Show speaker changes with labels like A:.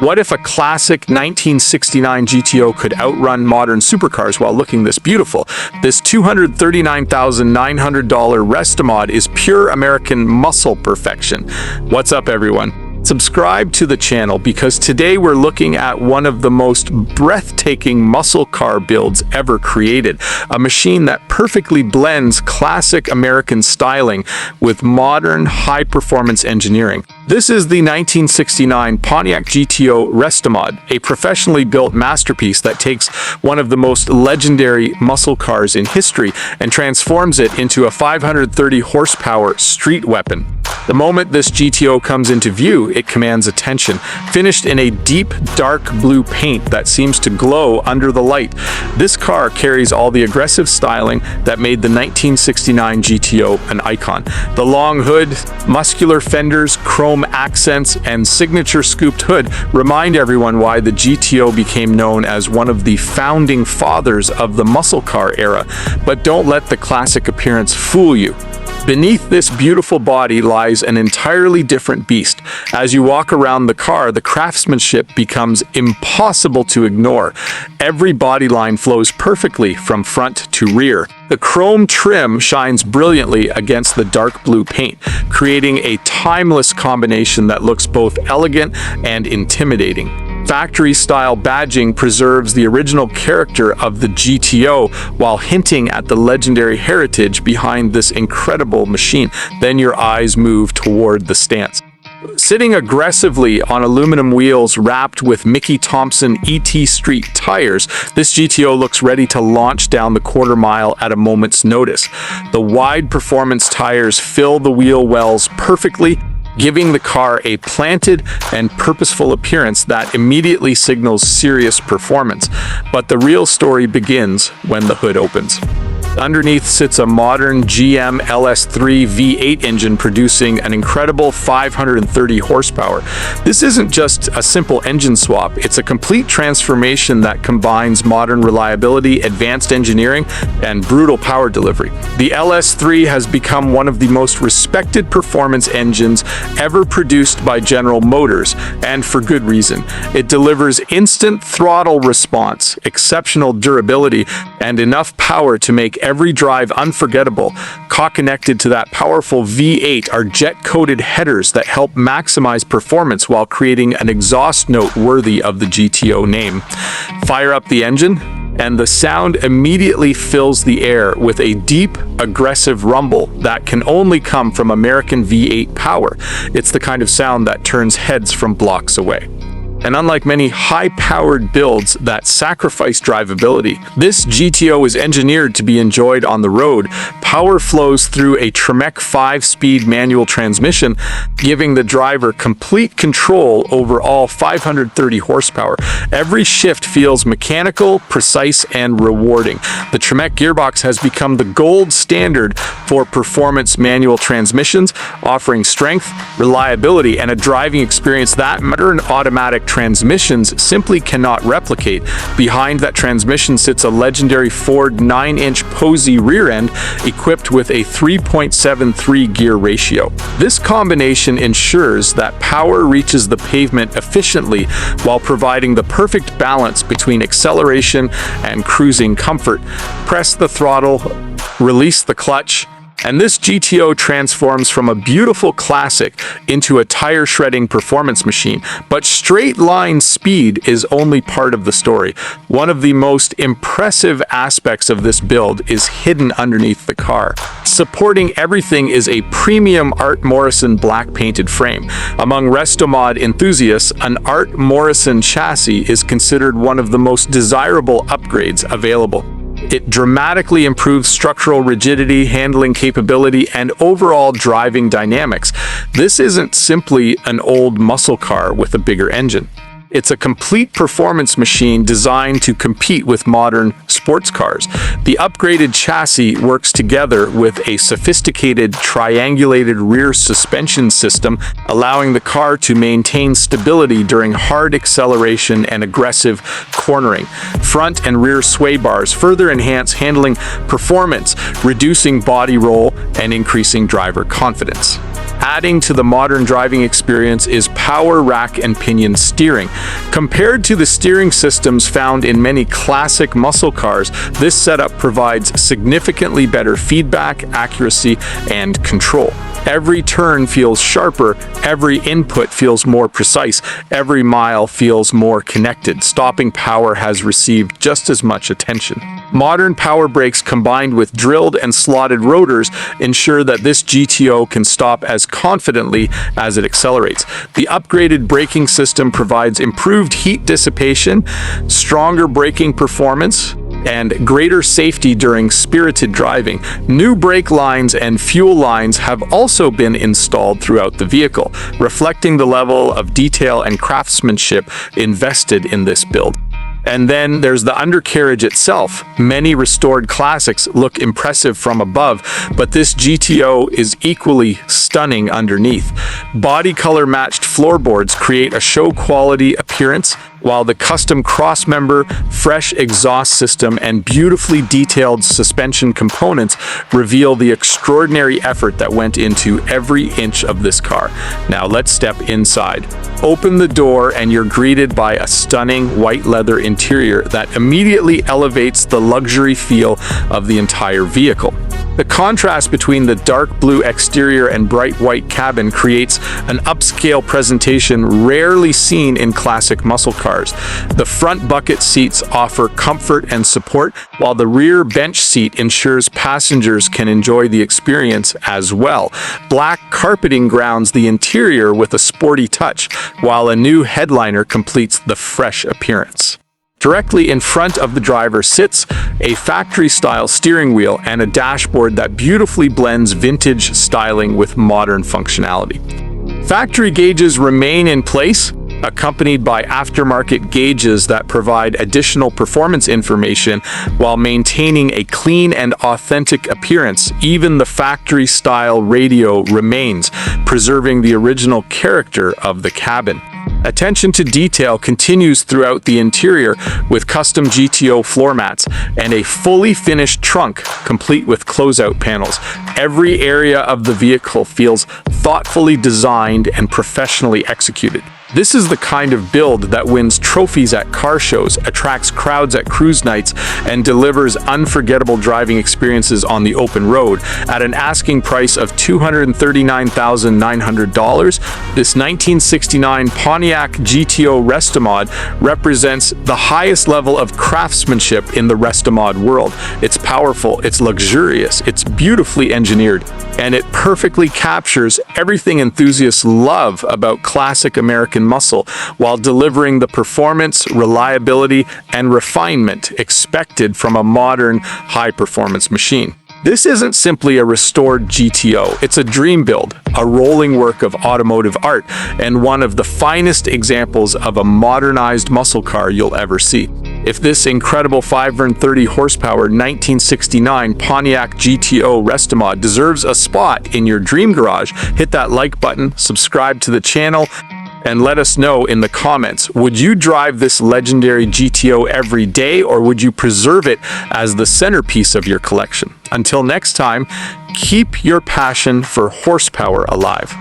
A: What if a classic 1969 GTO could outrun modern supercars while looking this beautiful? This $239,900 Restomod is pure American muscle perfection. What's up, everyone? Subscribe to the channel because today we're looking at one of the most breathtaking muscle car builds ever created. A machine that perfectly blends classic American styling with modern high-performance engineering. This is the 1969 Pontiac GTO Restomod, a professionally built masterpiece that takes one of the most legendary muscle cars in history and transforms it into a 530 horsepower street weapon. The moment this GTO comes into view, it commands attention. Finished in a deep, dark blue paint that seems to glow under the light, this car carries all the aggressive styling that made the 1969 GTO an icon. The long hood, muscular fenders, chrome accents, and signature scooped hood remind everyone why the GTO became known as one of the founding fathers of the muscle car era. But don't let the classic appearance fool you. Beneath this beautiful body lies an entirely different beast. As you walk around the car, the craftsmanship becomes impossible to ignore. Every body line flows perfectly from front to rear. The chrome trim shines brilliantly against the dark blue paint, creating a timeless combination that looks both elegant and intimidating. Factory-style badging preserves the original character of the GTO while hinting at the legendary heritage behind this incredible machine. Then your eyes move toward the stance. Sitting aggressively on aluminum wheels wrapped with Mickey Thompson ET Street tires, this GTO looks ready to launch down the quarter mile at a moment's notice. The wide performance tires fill the wheel wells perfectly, giving the car a planted and purposeful appearance that immediately signals serious performance. But the real story begins when the hood opens. Underneath sits a modern GM LS3 V8 engine producing an incredible 530 horsepower. This isn't just a simple engine swap, it's a complete transformation that combines modern reliability, advanced engineering, and brutal power delivery. The LS3 has become one of the most respected performance engines ever produced by General Motors, and for good reason. It delivers instant throttle response, exceptional durability, and enough power to make every drive unforgettable. Connected to that powerful V8 are jet-coated headers that help maximize performance while creating an exhaust note worthy of the GTO name. Fire up the engine, and the sound immediately fills the air with a deep, aggressive rumble that can only come from American V8 power. It's the kind of sound that turns heads from blocks away. And unlike many high-powered builds that sacrifice drivability, this GTO is engineered to be enjoyed on the road. Power flows through a Tremec 5-speed manual transmission, giving the driver complete control over all 530 horsepower. Every shift feels mechanical, precise, and rewarding. The Tremec gearbox has become the gold standard for performance manual transmissions, offering strength, reliability, and a driving experience that modern automatic transmissions simply cannot replicate. Behind that transmission sits a legendary Ford 9-inch Posi Rear End equipped with a 3.73 gear ratio. This combination ensures that power reaches the pavement efficiently while providing the perfect balance between acceleration and cruising comfort. Press the throttle, release the clutch, and this GTO transforms from a beautiful classic into a tire-shredding performance machine. But straight-line speed is only part of the story. One of the most impressive aspects of this build is hidden underneath the car. Supporting everything is a premium Art Morrison black-painted frame. Among Restomod enthusiasts, an Art Morrison chassis is considered one of the most desirable upgrades available. It dramatically improves structural rigidity, handling capability, and overall driving dynamics. This isn't simply an old muscle car with a bigger engine. It's a complete performance machine designed to compete with modern sports cars. The upgraded chassis works together with a sophisticated triangulated rear suspension system, allowing the car to maintain stability during hard acceleration and aggressive cornering. Front and rear sway bars further enhance handling performance, reducing body roll and increasing driver confidence. adding to the modern driving experience is power rack and pinion steering. Compared to the steering systems found in many classic muscle cars, this setup provides significantly better feedback, accuracy, and control. Every turn feels sharper, every input feels more precise, every mile feels more connected. Stopping power has received just as much attention. Modern power brakes combined with drilled and slotted rotors ensure that this GTO can stop as confidently as it accelerates. The upgraded braking system provides improved heat dissipation, stronger braking performance, and greater safety during spirited driving. New brake lines and fuel lines have also been installed throughout the vehicle, reflecting the level of detail and craftsmanship invested in this build. And then there's the undercarriage itself. Many restored classics look impressive from above, but this GTO is equally stunning underneath. Body color matched floorboards create a show quality appearance, while the custom crossmember, fresh exhaust system, and beautifully detailed suspension components reveal the extraordinary effort that went into every inch of this car. Now let's step inside. Open the door and you're greeted by a stunning white leather interior that immediately elevates the luxury feel of the entire vehicle. The contrast between the dark blue exterior and bright white cabin creates an upscale presentation rarely seen in classic muscle cars. The front bucket seats offer comfort and support, while the rear bench seat ensures passengers can enjoy the experience as well. Black carpeting grounds the interior with a sporty touch, while a new headliner completes the fresh appearance. Directly in front of the driver sits a factory-style steering wheel and a dashboard that beautifully blends vintage styling with modern functionality. Factory gauges remain in place, accompanied by aftermarket gauges that provide additional performance information while maintaining a clean and authentic appearance. Even the factory-style radio remains, preserving the original character of the cabin. Attention to detail continues throughout the interior with custom GTO floor mats and a fully finished trunk complete with closeout panels. Every area of the vehicle feels thoughtfully designed and professionally executed. This is the kind of build that wins trophies at car shows, attracts crowds at cruise nights, and delivers unforgettable driving experiences on the open road. At an asking price of $239,900, this 1969 Pontiac GTO Restomod represents the highest level of craftsmanship in the Restomod world. It's powerful, it's luxurious, it's beautifully engineered, and it perfectly captures everything enthusiasts love about classic American muscle while delivering the performance, reliability, and refinement expected from a modern high-performance machine. This isn't simply a restored GTO, it's a dream build, a rolling work of automotive art, and one of the finest examples of a modernized muscle car you'll ever see. If this incredible 530 horsepower 1969 Pontiac GTO Restomod deserves a spot in your dream garage, hit that like button, subscribe to the channel, and let us know in the comments. Would you drive this legendary GTO every day, or would you preserve it as the centerpiece of your collection? Until next time, keep your passion for horsepower alive.